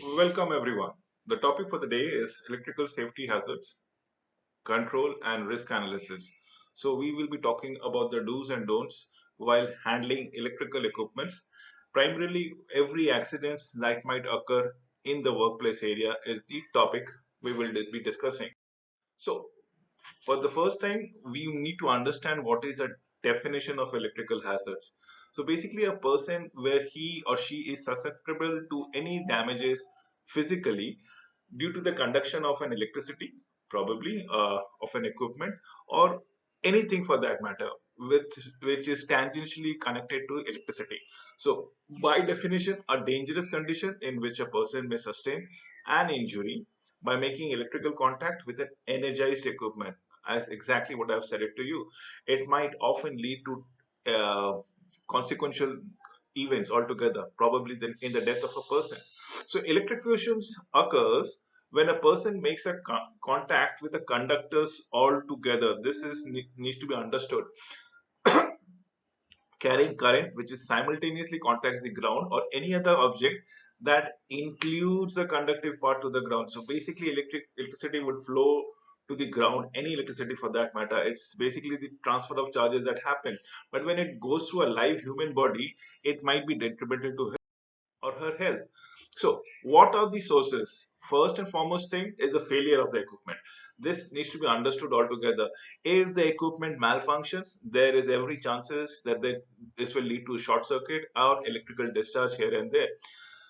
Welcome everyone. The topic for the day is electrical safety hazards, control and risk analysis. So we will be talking about the do's and don'ts while handling electrical equipments. Primarily every accidents that might occur in the workplace area is the topic we will be discussing. So for the first time, we need to understand what is a definition of electrical hazards. So basically, a person where he or she is susceptible to any damages physically due to the conduction of an electricity, probably of an equipment, or anything for that matter, with which is tangentially connected to electricity. So, by definition, a dangerous condition in which a person may sustain an injury by making electrical contact with an energized equipment, as exactly what I've said it to you. It might often lead to consequential events altogether, probably in the death of a person. So electrocutions occurs when a person makes a contact with the conductors altogether. This is needs to be understood. Carrying current which is simultaneously contacts the ground or any other object that includes a conductive part to the ground. So basically electricity would flow to the ground, any electricity for that matter. It's basically the transfer of charges that happens, but when it goes through a live human body, it might be detrimental to or her health. So, what are the sources? First and foremost thing is the failure of the equipment. This needs to be understood altogether. If the equipment malfunctions, there is every chances that this will lead to short circuit or electrical discharge here and there.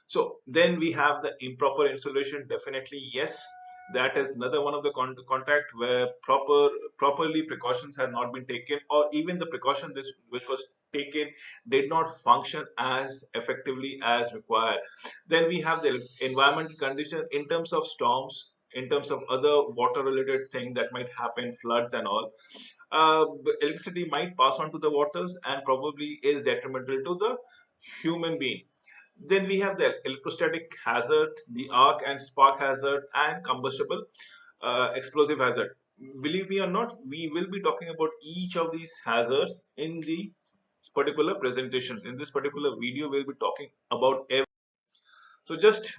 So then we have the improper installation. Definitely, yes, that is another one of the contact where properly precautions have not been taken, or even the precaution this which was taken did not function as effectively as required. Then we have the environmental condition in terms of storms, in terms of other water related thing that might happen, floods and all. Electricity might pass on to the waters and probably is detrimental to the human being. Then we have the electrostatic hazard, the arc and spark hazard, and combustible explosive hazard. Believe me or not, we will be talking about each of these hazards in the particular presentations. In this particular video, we'll be talking about every. So just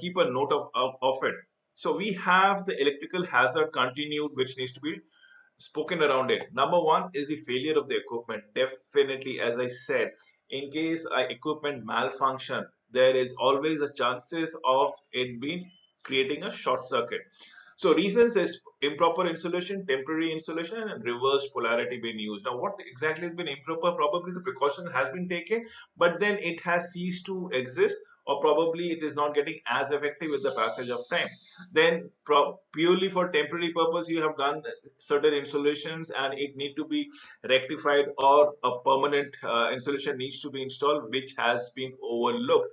keep a note of it. So we have the electrical hazard continued, which needs to be spoken around it. Number one is the failure of the equipment. Definitely, as I said, in case equipment malfunction, there is always a chances of it being creating a short circuit. So reasons is improper insulation, temporary insulation, and reversed polarity being used. Now, what exactly has been improper? Probably the precaution has been taken, but then it has ceased to exist, or probably it is not getting as effective with the passage of time. Then purely for temporary purpose, you have done certain insulations and it need to be rectified, or a permanent insulation needs to be installed, which has been overlooked.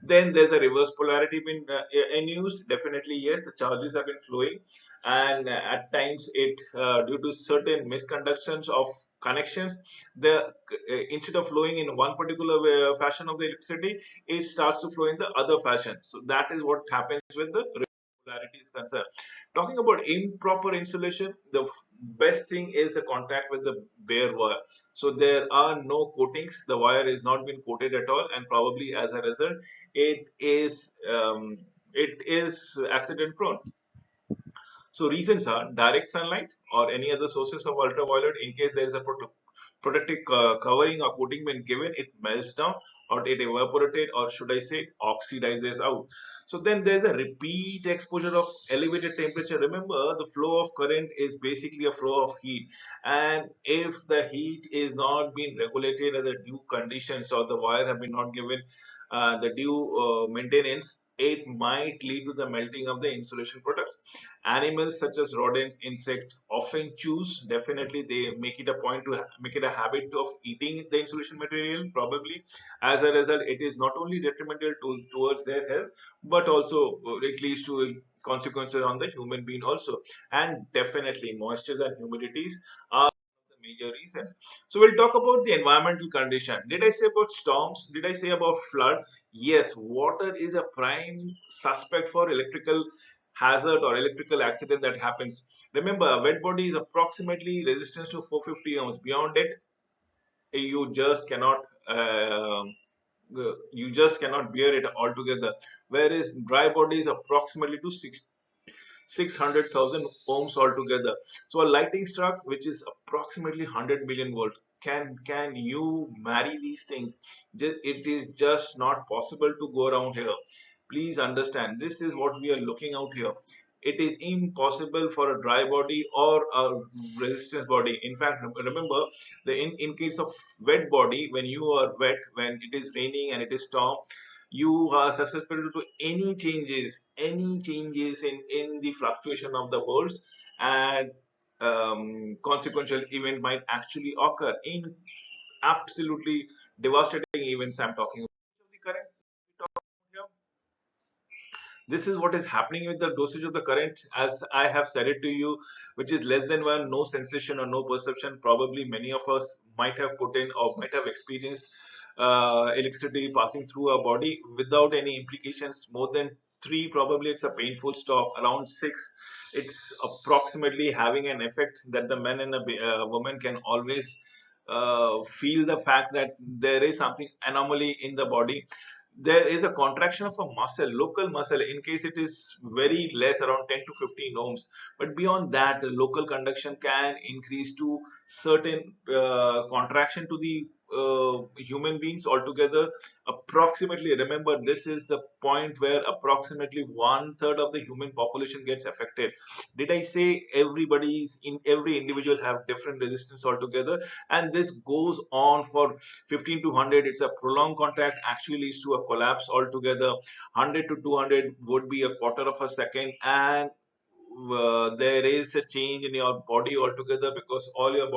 Then there's a reverse polarity been in used. Definitely, yes, the charges have been flowing, and at times it due to certain misconductions of connections, the instead of flowing in one particular way, fashion of the electricity, it starts to flow in the other fashion. So that is what happens with the polarity is concerned. Talking about improper insulation, the best thing is the contact with the bare wire. So there are no coatings. The wire is not been coated at all, and probably as a result, it is accident prone. So reasons are direct sunlight or any other sources of ultraviolet. In case there is a protective covering or coating been given, it melts down or it evaporated, or should I say oxidizes out. So then there's a repeat exposure of elevated temperature. Remember, the flow of current is basically a flow of heat, and if the heat is not being regulated at the due conditions, or the wires have been not given the due maintenance, it might lead to the melting of the insulation products. Animals such as rodents, insects often choose, definitely they make it a point to make it a habit of eating the insulation material. Probably as a result, it is not only detrimental towards their health, but also it leads to consequences on the human being also. And definitely moistures and humidities are the major reasons. So we'll talk about the environmental condition. Did I say about storms? Did I say about flood? Yes, water is a prime suspect for electrical hazard or electrical accident that happens. Remember, a wet body is approximately resistance to 450 ohms. Beyond it, you just cannot you just cannot bear it altogether. Whereas dry body is approximately to 600,000 ohms altogether. So a lighting strux, which is approximately 100 million volt, can you marry these things? It is just not possible to go around here. Please understand, this is what we are looking out here. It is impossible for a dry body or a resistance body. In fact, remember, in case of wet body, when you are wet, when it is raining and it is storm, you are susceptible to any changes in the fluctuation of the worlds, and consequential event might actually occur in absolutely devastating events I'm talking about. The current we talk about here, this is what is happening with the dosage of the current, as I have said it to you, which is less than 1, no sensation or no perception. Probably many of us might have put in or might have experienced electricity passing through our body without any implications. More than 3, probably it's a painful stop. Around 6, it's approximately having an effect that the man and the woman can always feel the fact that there is something anomaly in the body. There is a contraction of a muscle, local muscle, in case it is very less, around 10 to 15 ohms. But beyond that, the local conduction can increase to certain contraction to the human beings altogether. Approximately, remember, this is the point where approximately one third of the human population gets affected. Did I say everybody's in every individual have different resistance altogether? And this goes on for 15 to 100. It's a prolonged contact, actually leads to a collapse altogether. 100 to 200 would be a quarter of a second, and there is a change in your body altogether, because all your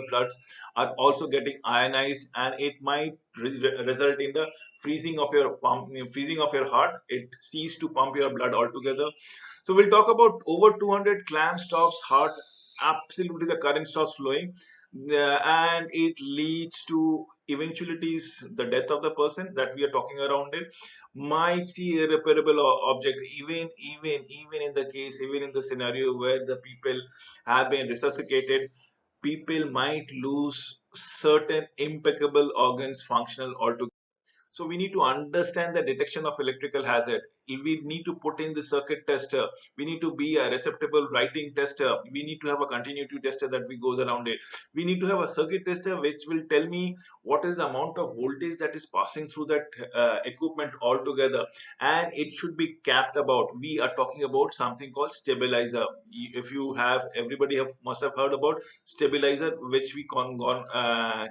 bloods are also getting ionized, and it might result in the freezing of your heart. It ceases to pump your blood altogether. So we'll talk about over 200 clamp stops heart. Absolutely, the current stops flowing, and it leads to eventualities, the death of the person that we are talking around it. Might see irreparable object, even in the case, even in the scenario where the people have been resuscitated, people might lose certain impeccable organs functional altogether. So we need to understand the detection of electrical hazard. We need to put in the circuit tester. We need to be a receptacle writing tester. We need to have a continuity tester that we goes around it. We need to have a circuit tester which will tell me what is the amount of voltage that is passing through that equipment altogether, and it should be capped about. We are talking about something called stabilizer. If you have, everybody must have heard about stabilizer, which we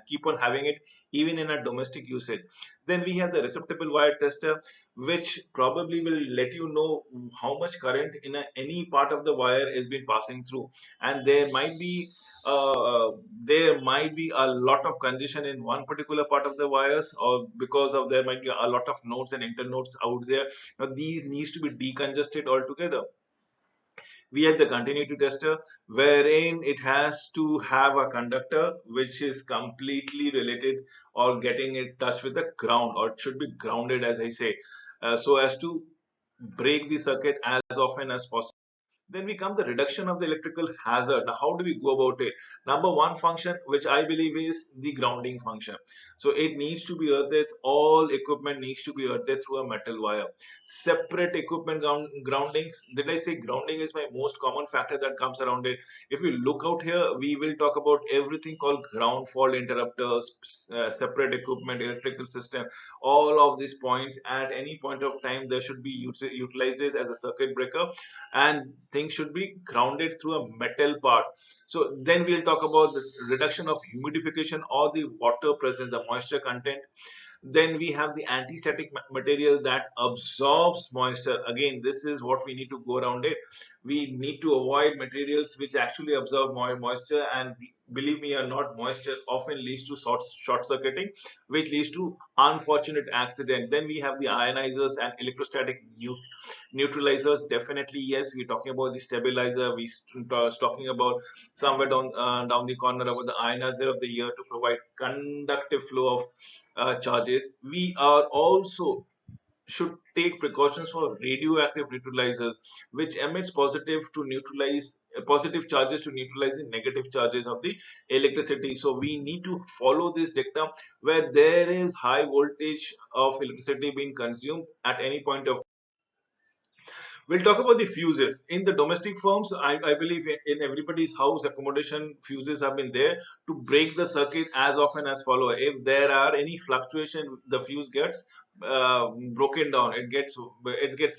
keep on having it even in a domestic usage. Then we have the receptacle wire tester, which probably will let you know how much current in any part of the wire is been passing through, and there might be a lot of congestion in one particular part of the wires, or because of there might be a lot of nodes and internodes out there. Now these needs to be decongested altogether. We have the continuity tester, wherein it has to have a conductor which is completely related or getting in touch with the ground, or it should be grounded, as I say, so as to break the circuit as often as possible. Then we come the reduction of the electrical hazard. Now, how do we go about it? Number one function, which I believe is the grounding function. So it needs to be earthed. All equipment needs to be earthed through a metal wire. Separate equipment grounding. Did I say grounding is my most common factor that comes around it? If you look out here, we will talk about everything called ground fault interrupters, separate equipment, electrical system. All of these points at any point of time, they should be utilized as a circuit breaker, and things should be grounded through a metal part. So then we'll talk about the reduction of humidification or the water presence, the moisture content. Then we have the anti-static material that absorbs moisture. Again, this is what we need to go around it. We need to avoid materials which actually absorb moisture, and believe me or not, moisture often leads to short circuiting, which leads to unfortunate accident. Then we have the ionizers and electrostatic neutralizers. Definitely yes, we're talking about the stabilizer. We talking about somewhere down the corner about the ionizer of the year to provide conductive flow of charges. We are also should take precautions for radioactive neutralizers, which emits positive charges to neutralize the negative charges of the electricity. So we need to follow this dictum where there is high voltage of electricity being consumed at any point of. We'll talk about the fuses. In the domestic firms, I believe in everybody's house, accommodation fuses have been there to break the circuit as often as follow. If there are any fluctuation, the fuse gets broken down. It gets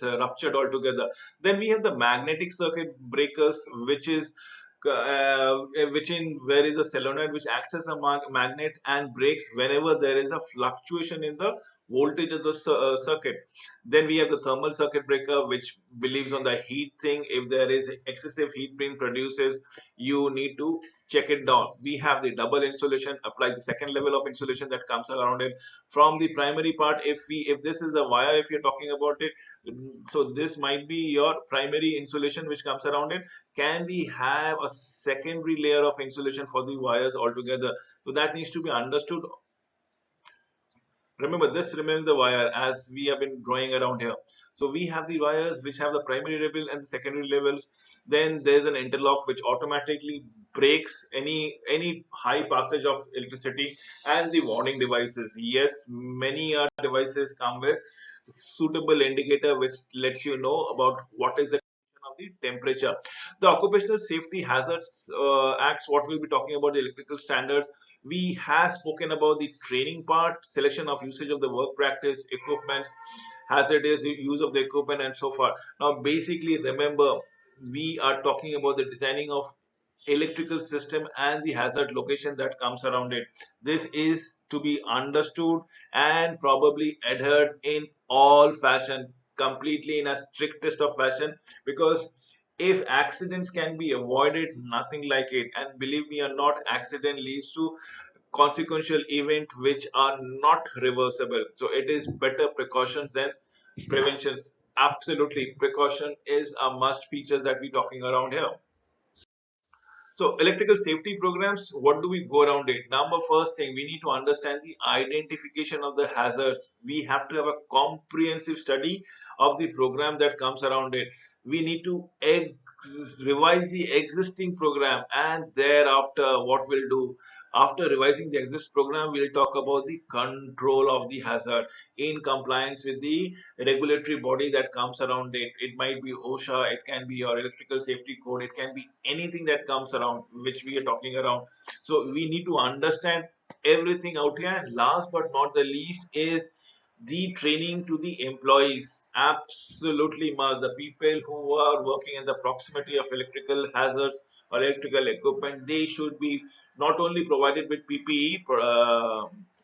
ruptured altogether. Then we have the magnetic circuit breakers, which in where is a solenoid which acts as a magnet and breaks whenever there is a fluctuation in the voltage of the circuit. Then we have the thermal circuit breaker, which believes on the heat thing. If there is excessive heat being produces, you need to check it down. We have the double insulation, apply the second level of insulation that comes around it. From the primary part, if this is a wire, if you're talking about it, so this might be your primary insulation which comes around it. Can we have a secondary layer of insulation for the wires altogether? So that needs to be understood. Remember this remains the wire as we have been drawing around here. So we have the wires which have the primary level and the secondary levels. Then there's an interlock which automatically breaks any high passage of electricity. And the warning devices, yes, many devices come with suitable indicator which lets you know about what is the of the temperature. The occupational safety hazards acts, what we'll be talking about, the electrical standards. We have spoken about the training part, selection of usage of the work practice equipments, hazardous use of the equipment, and so far. Now basically remember, we are talking about the designing of electrical system and the hazard location that comes around it. This is to be understood and probably adhered in all fashion, completely in a strictest of fashion, because if accidents can be avoided, nothing like it. And believe me or not, accident leads to consequential event which are not reversible. So it is better precautions than preventions. Absolutely, precaution is a must features that we're talking around here. So electrical safety programs, what do we go around it? Number first thing, we need to understand the identification of the hazards. We have to have a comprehensive study of the program that comes around it. We need to revise the existing program, and thereafter what we'll do, after revising the existing program, we'll talk about the control of the hazard in compliance with the regulatory body that comes around it. It might be OSHA, it can be your electrical safety code, it can be anything that comes around which we are talking around. So we need to understand everything out here. And last but not the least is the training to the employees. Absolutely must. The people who are working in the proximity of electrical hazards or electrical equipment, they should be not only provided with PPE,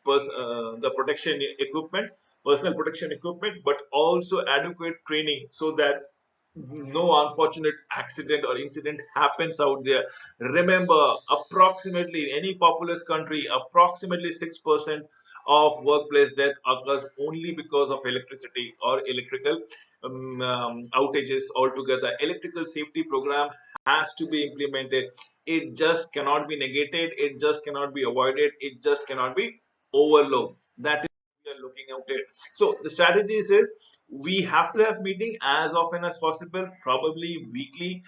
the protection equipment, personal protection equipment, but also adequate training so that no unfortunate accident or incident happens out there. Remember, approximately in any populous country, approximately 6% of workplace death occurs only because of electricity or electrical outages altogether. Electrical safety program has to be implemented. It just cannot be negated. It just cannot be avoided. It just cannot be overlooked. That is what we are looking at it. So the strategies is we have to have meeting as often as possible, probably weekly.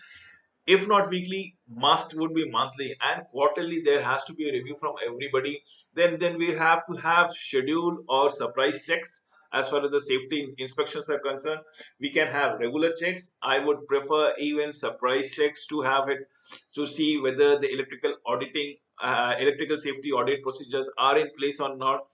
If not weekly, must would be monthly, and quarterly there has to be a review from everybody. Then we have to have schedule or surprise checks. As far as the safety inspections are concerned, we can have regular checks. I would prefer even surprise checks to have it, to see whether the electrical safety audit procedures are in place or not.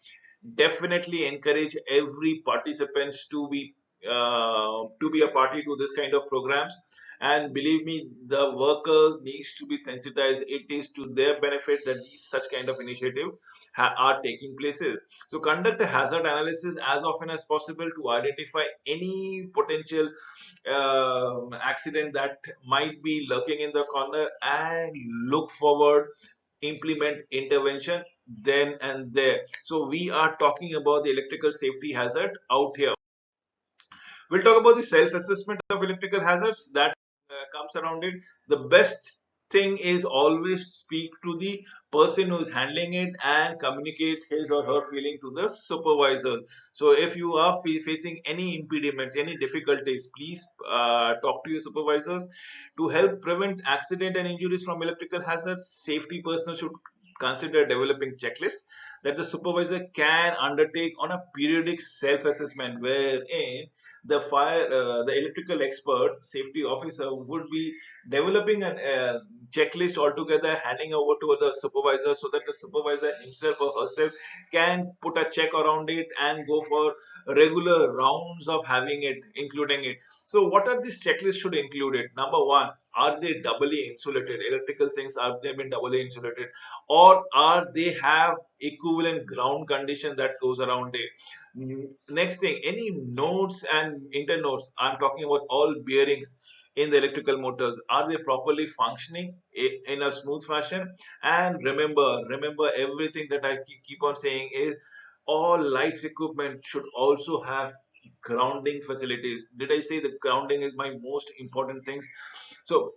Definitely encourage every participants to be a party to this kind of programs. And believe me, the workers needs to be sensitized. It is to their benefit that these such kind of initiative are taking places. So conduct a hazard analysis as often as possible to identify any potential accident that might be lurking in the corner, and look forward, implement intervention then and there. So we are talking about the electrical safety hazard out here. We'll talk about the self-assessment of electrical hazards that comes around it. The best thing is always speak to the person who is handling it and communicate his or her feeling to the supervisor. So if you are facing any impediments, any difficulties, please talk to your supervisors to help prevent accident and injuries from electrical hazards. Safety personnel should consider developing checklist that the supervisor can undertake on a periodic self-assessment, wherein the electrical expert safety officer would be developing an checklist altogether, handing over to the supervisor so that the supervisor himself or herself can put a check around it and go for regular rounds of having it, including it. So, what are these checklists should include it? Number one, are they doubly insulated? Electrical things, are they been doubly insulated, or are they have equivalent ground condition that goes around it? Next thing, any nodes and internodes. I'm talking about all bearings in the electrical motors, are they properly functioning in a smooth fashion? And remember everything that I keep on saying is all lights equipment should also have grounding facilities. Did I say the grounding is my most important things? So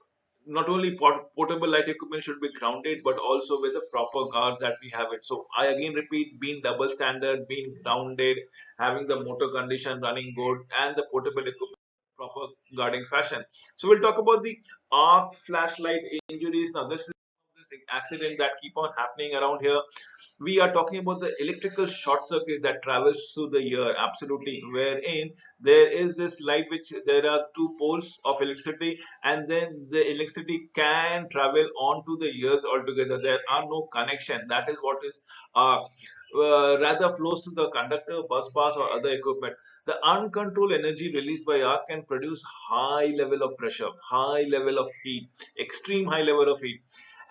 not only portable light equipment should be grounded, but also with the proper guards that we have it. So I again repeat, being double standard, being grounded, having the motor condition running good, and the portable equipment proper guarding fashion. So we'll talk about the arc flashlight injuries. Now this accident that keep on happening around here. We are talking about the electrical short circuit that travels through the ear, absolutely, wherein there is this light which there are two poles of electricity, and then the electricity can travel onto the ears altogether. There are no connection. That is what is rather flows to the conductor, bus bars, or other equipment. The uncontrolled energy released by arc can produce high level of pressure, high level of heat, extreme high level of heat,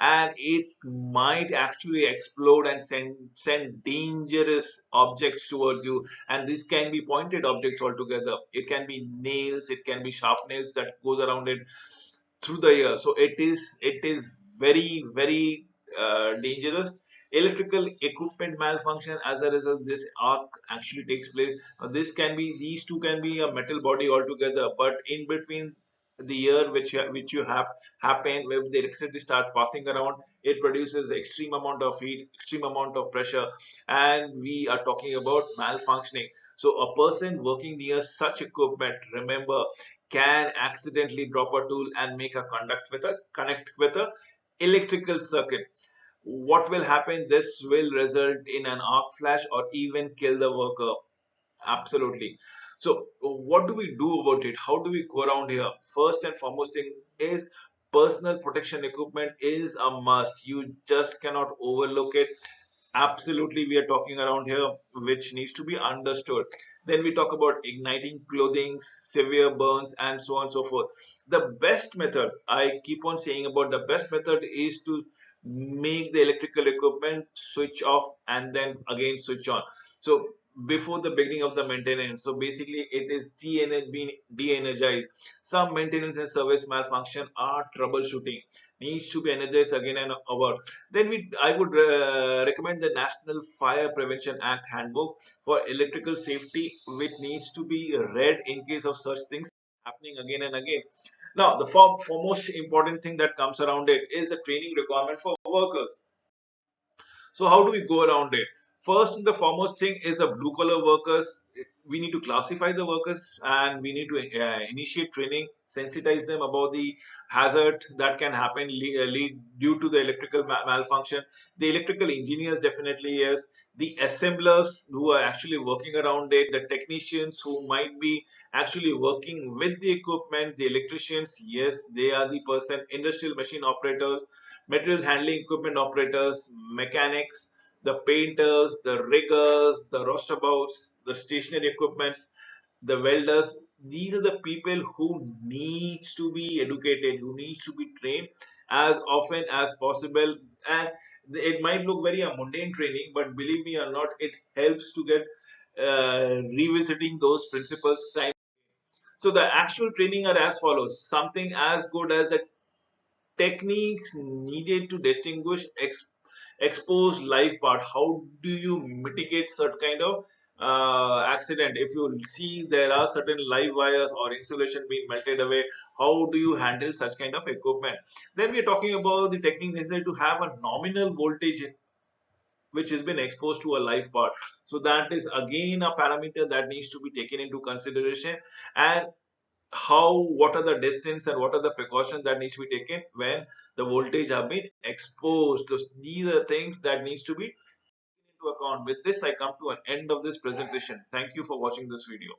and it might actually explode and send dangerous objects towards you. And this can be pointed objects altogether. It can be nails, it can be sharp nails that goes around it through the ear. So it is very dangerous. Electrical equipment malfunction as a result this arc actually takes place. This can be, these two can be a metal body altogether, but in between the ear which you have happen when the electricity starts passing around, it produces extreme amount of heat, extreme amount of pressure, and we are talking about malfunctioning. So a person working near such equipment, remember, can accidentally drop a tool and make a connect with a electrical circuit. What will happen? This will result in an arc flash or even kill the worker. Absolutely. So, what do we do about it? How do we go around here? First and foremost thing is personal protection equipment is a must. You just cannot overlook it. Absolutely, we are talking around here, which needs to be understood. Then we talk about igniting clothing, severe burns, and so on and so forth. The best method, I keep on saying about the best method, is to make the electrical equipment switch off and then again switch on. So before the beginning of the maintenance, so basically it is being de-energized. Some maintenance and service malfunction are troubleshooting, needs to be energized again and over. Then I would recommend the National Fire Prevention Act handbook for electrical safety, which needs to be read in case of such things happening again and again. Now, the foremost important thing that comes around it is the training requirement for workers. So how do we go around it? First and the foremost thing is the blue collar workers. We need to classify the workers and we need to initiate training, sensitize them about the hazard that can happen lead due to the electrical malfunction. The electrical engineers definitely yes. The assemblers who are actually working around it, the technicians who might be actually working with the equipment, the electricians, yes, they are the person, industrial machine operators, material handling equipment operators, mechanics, the painters, the riggers, the roustabouts, the stationary equipments, the welders. These are the people who needs to be educated, who needs to be trained as often as possible. And it might look very a mundane training, but believe me or not, it helps to get revisiting those principles time. So the actual training are as follows: something as good as the techniques needed to distinguish exposed live part. How do you mitigate such kind of accident, if you see there are certain live wires or insulation being melted away, how do you handle such kind of equipment? Then we are talking about the technique necessary to have a nominal voltage which has been exposed to a live part. So that is again a parameter that needs to be taken into consideration. And how, what are the distance and what are the precautions that needs to be taken when the voltage have been exposed. So these are things that needs to be into account. With this, I come to an end of this presentation. Thank you for watching this video.